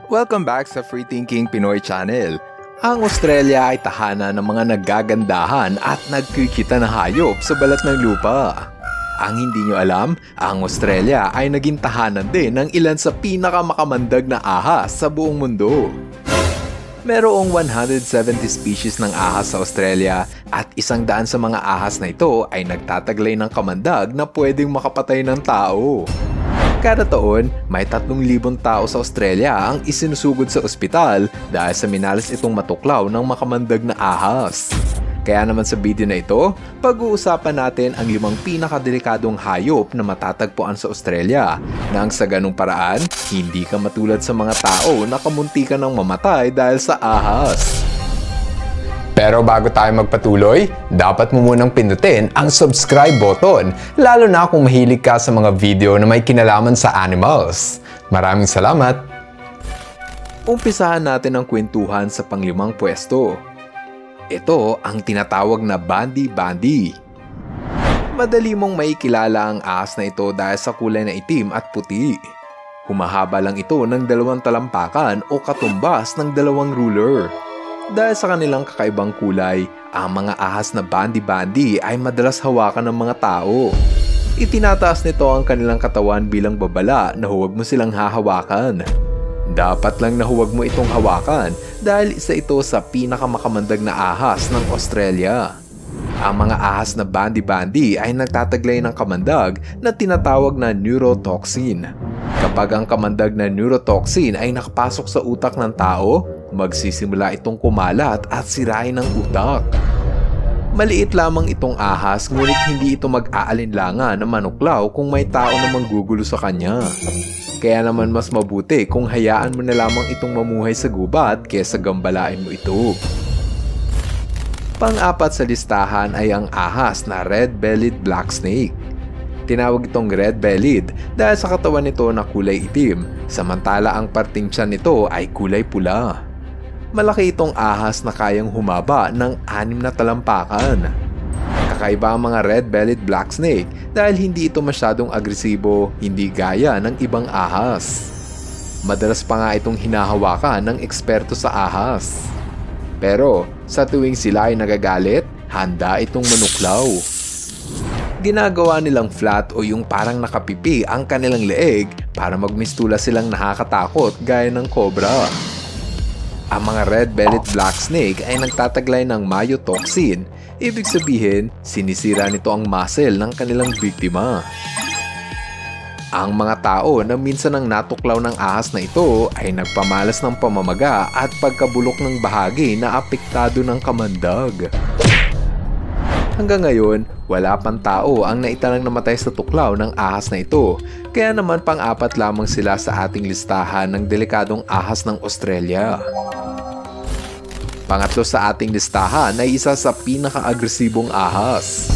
Welcome back sa Free Thinking Pinoy Channel. Ang Australia ay tahanan ng mga naggagandahan at nagkikita na hayop sa balat ng lupa. Ang hindi nyo alam, ang Australia ay naging tahanan din ng ilan sa pinakamakamandag na ahas sa buong mundo. Merong 170 species ng ahas sa Australia at 100 sa mga ahas na ito ay nagtataglay ng kamandag na pwedeng makapatay ng tao. Kada taon, may 3,000 tao sa Australia ang isinusugod sa ospital dahil sa minalas itong matuklaw ng makamandag na ahas. Kaya naman sa video na ito, pag-uusapan natin ang 5 pinakadelikadong hayop na matatagpuan sa Australia nang sa ganung paraan, hindi ka matulad sa mga tao na kamunti ka ng mamatay dahil sa ahas. Pero bago tayo magpatuloy, dapat mo munang pindutin ang subscribe button, lalo na kung mahilig ka sa mga video na may kinalaman sa animals. Maraming salamat! Umpisahan natin ang kwentuhan sa pang-5 pwesto. Ito ang tinatawag na Bandi-Bandi. Madali mong maikilala ang ahas na ito dahil sa kulay na itim at puti. Humahaba lang ito ng 2 talampakan o katumbas ng 2 ruler. Dahil sa kanilang kakaibang kulay, ang mga ahas na Bandi-Bandi ay madalas hawakan ng mga tao. Itinataas nito ang kanilang katawan bilang babala na huwag mo silang hahawakan. Dapat lang na huwag mo itong hawakan dahil isa ito sa pinakamakamandag na ahas ng Australia. Ang mga ahas na Bandi-Bandi ay nagtataglay ng kamandag na tinatawag na neurotoxin. Kapag ang kamandag na neurotoxin ay nakapasok sa utak ng tao, magsisimula itong kumalat at sirain ang utak. Maliit lamang itong ahas ngunit hindi ito mag-aalinlangan na manuklaw kung may tao na manggugulo sa kanya. Kaya naman mas mabuti kung hayaan mo na lamang itong mamuhay sa gubat kesa gambalain mo ito. Pang-4 sa listahan ay ang ahas na red-bellied black snake. Tinawag itong red-bellied dahil sa katawan nito na kulay itim, samantala ang parting tiyan nito ay kulay pula. Malaki itong ahas na kayang humaba ng 6 na talampakan. Kakaiba ang mga red-bellied black snake dahil hindi ito masyadong agresibo, hindi gaya ng ibang ahas. Madalas pa nga itong hinahawakan ng eksperto sa ahas. Pero sa tuwing sila ay nagagalit, handa itong manuklaw. Ginagawa nilang flat o yung parang nakapipi ang kanilang leeg para magmistula silang nakakatakot gaya ng cobra. Ang mga red-bellied black snake ay nagtataglay ng myotoxin. Ibig sabihin, sinisira nito ang muscle ng kanilang biktima. Ang mga tao na minsan ang natuklaw ng ahas na ito ay nagpamalas ng pamamaga at pagkabulok ng bahagi na apektado ng kamandag. Hanggang ngayon, wala pang tao ang naitalang namatay sa tuklaw ng ahas na ito, kaya naman pang-4 lamang sila sa ating listahan ng delikadong ahas ng Australia. Pangatlo sa ating listahan ay isa sa pinaka-agresibong ahas.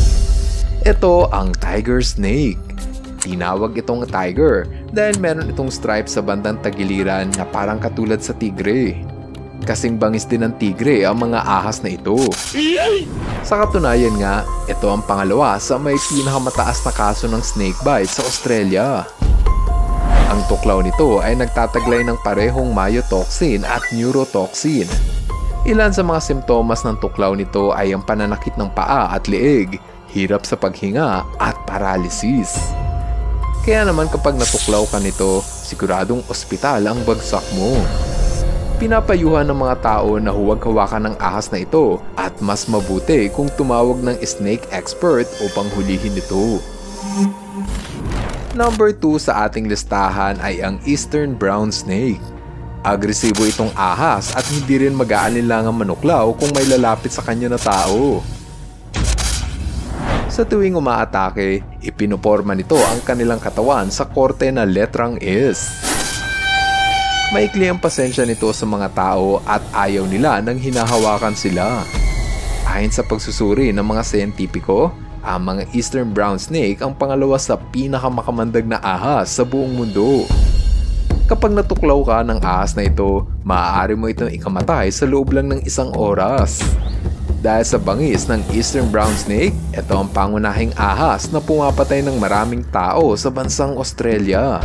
Ito ang tiger snake. Tinawag itong tiger dahil meron itong stripe sa bandang tagiliran na parang katulad sa tigre. Kasing bangis din ng tigre ang mga ahas na ito. Sa katunayan nga, ito ang pangalawa sa may pinakamataas na kaso ng snakebite sa Australia. Ang tuklaw nito ay nagtataglay ng parehong myotoxin at neurotoxin. Ilan sa mga simptomas ng tuklaw nito ay ang pananakit ng paa at leeg, hirap sa paghinga at paralysis. Kaya naman kapag natuklaw ka nito, siguradong ospital ang bagsak mo. Pinapayuhan ng mga tao na huwag hawakan ng ahas na ito at mas mabuti kung tumawag ng snake expert upang hulihin ito. Number 2 sa ating listahan ay ang eastern brown snake. Agresibo itong ahas at hindi rin mag-aalinlangang manuklaw kung may lalapit sa kanya na tao. Sa tuwing umaatake, ipinoporma nito ang kanilang katawan sa korte na letrang S. Maikli ang pasensya nito sa mga tao at ayaw nila nang hinahawakan sila. Ayon sa pagsusuri ng mga siyentipiko, ang mga eastern brown snake ang pangalawa sa pinakamakamandag na ahas sa buong mundo. Kapag natuklaw ka ng ahas na ito, maaari mo itong ikamatay sa loob lang ng 1 oras. Dahil sa bangis ng eastern brown snake, ito ang pangunahing ahas na pumapatay ng maraming tao sa bansang Australia.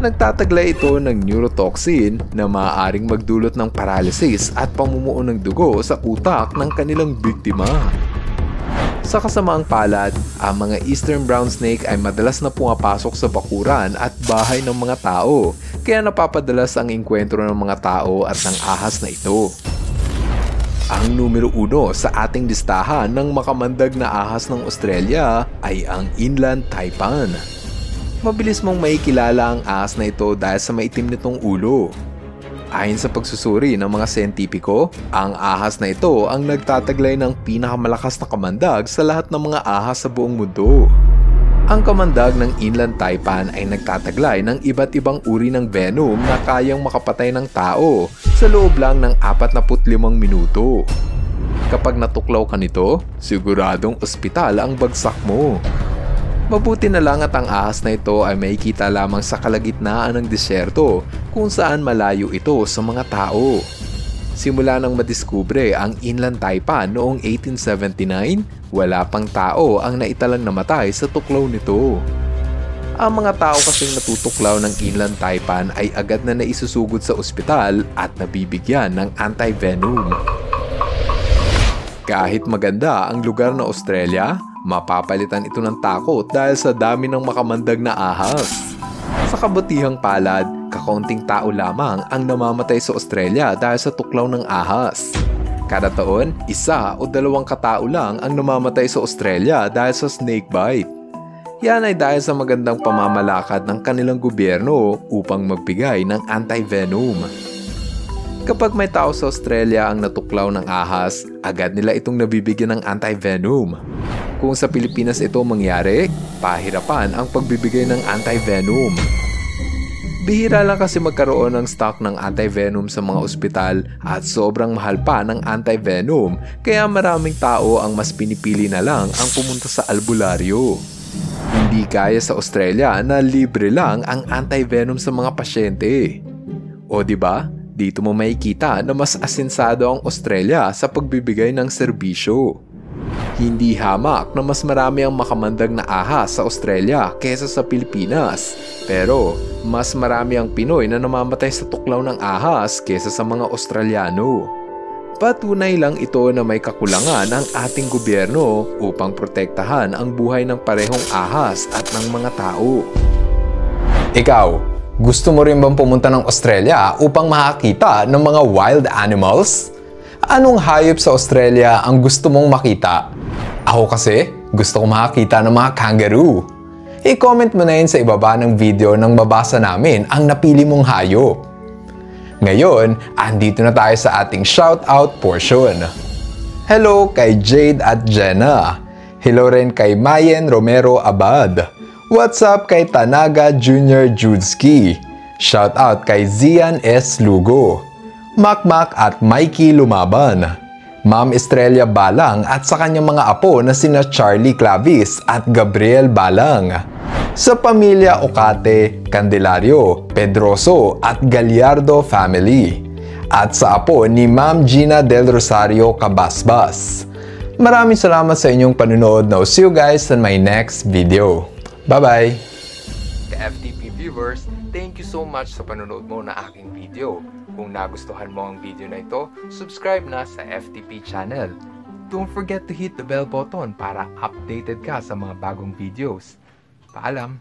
Nagtataglay ito ng neurotoxin na maaaring magdulot ng paralysis at pamumuo ng dugo sa utak ng kanilang biktima. Sa kasamaang palad, ang mga eastern brown snake ay madalas na pumapasok sa bakuran at bahay ng mga tao, kaya napapadalas ang engkwentro ng mga tao at ng ahas na ito. Ang numero 1 sa ating listahan ng makamandag na ahas ng Australia ay ang inland taipan. Mabilis mong makikilala ang ahas na ito dahil sa maitim nitong ulo. Ayon sa pagsusuri ng mga siyentipiko, ang ahas na ito ang nagtataglay ng pinakamalakas na kamandag sa lahat ng mga ahas sa buong mundo. Ang kamandag ng inland taipan ay nagtataglay ng iba't ibang uri ng venom na kayang makapatay ng tao sa loob lang ng 45 minuto. Kapag natuklaw ka nito, siguradong ospital ang bagsak mo. Mabuti na lang at ang ahas na ito ay makikita lamang sa kalagitnaan ng disyerto kung saan malayo ito sa mga tao. Simula nang madiskubre ang inland taipan noong 1879, wala pang tao ang naitalang namatay sa tuklaw nito. Ang mga tao kasing natutuklaw ng inland taipan ay agad na naisusugod sa ospital at nabibigyan ng anti-venom. Kahit maganda ang lugar na Australia, mapapalitan ito ng takot dahil sa dami ng makamandag na ahas. Sa kabutihang palad, kakaunting tao lamang ang namamatay sa Australia dahil sa tuklaw ng ahas. Kada taon, 1 o 2 katao lang ang namamatay sa Australia dahil sa snake bite. Yan ay dahil sa magandang pamamalakad ng kanilang gobyerno upang magbigay ng anti-venom. Kapag may tao sa Australia ang natuklaw ng ahas, agad nila itong nabibigyan ng anti-venom. Kung sa Pilipinas ito mangyari, pahirapan ang pagbibigay ng anti-venom. Bihira lang kasi magkaroon ng stock ng anti-venom sa mga ospital at sobrang mahal pa ng anti-venom, kaya maraming tao ang mas pinipili na lang ang pumunta sa albularyo. Hindi kaya sa Australia na libre lang ang anti-venom sa mga pasyente. O diba? Dito mo makikita na mas asensado ang Australia sa pagbibigay ng serbisyo. Hindi hamak na mas marami ang makamandag na ahas sa Australia kaysa sa Pilipinas. Pero mas marami ang Pinoy na namamatay sa tuklaw ng ahas kaysa sa mga Australiano. Patunay lang ito na may kakulangan ang ating gobyerno upang protektahan ang buhay ng parehong ahas at ng mga tao. Ikaw, gusto mo rin bang pumunta ng Australia upang makakita ng mga wild animals? Anong hayop sa Australia ang gusto mong makita? Ako kasi, gusto ko makakita ng mga kangaroo. I-comment mo na yun sa ibaba ng video nang mabasa namin ang napili mong hayop. Ngayon, andito na tayo sa ating shoutout portion. Hello kay Jade at Jenna. Hello rin kay Mayen Romero Abad. What's up kay Tanaga Jr. Judski. Shoutout kay Zian S. Lugo. Makmak at Mikey Lumaban. Ma'am Estrella Balang at sa kanyang mga apo na sina Charlie Clavis at Gabriel Balang. Sa pamilya Ocate, Candelario, Pedroso at Gallardo family. At sa apo ni Ma'am Gina Del Rosario Cabasbas. Maraming salamat sa inyong panunood. Now see you guys in my next video. Bye-bye! Ka-FTP viewers, thank you so much sa panonood mo na aking video. Kung nagustuhan mo ang video na ito, subscribe na sa FTP channel. Don't forget to hit the bell button para updated ka sa mga bagong videos. Paalam!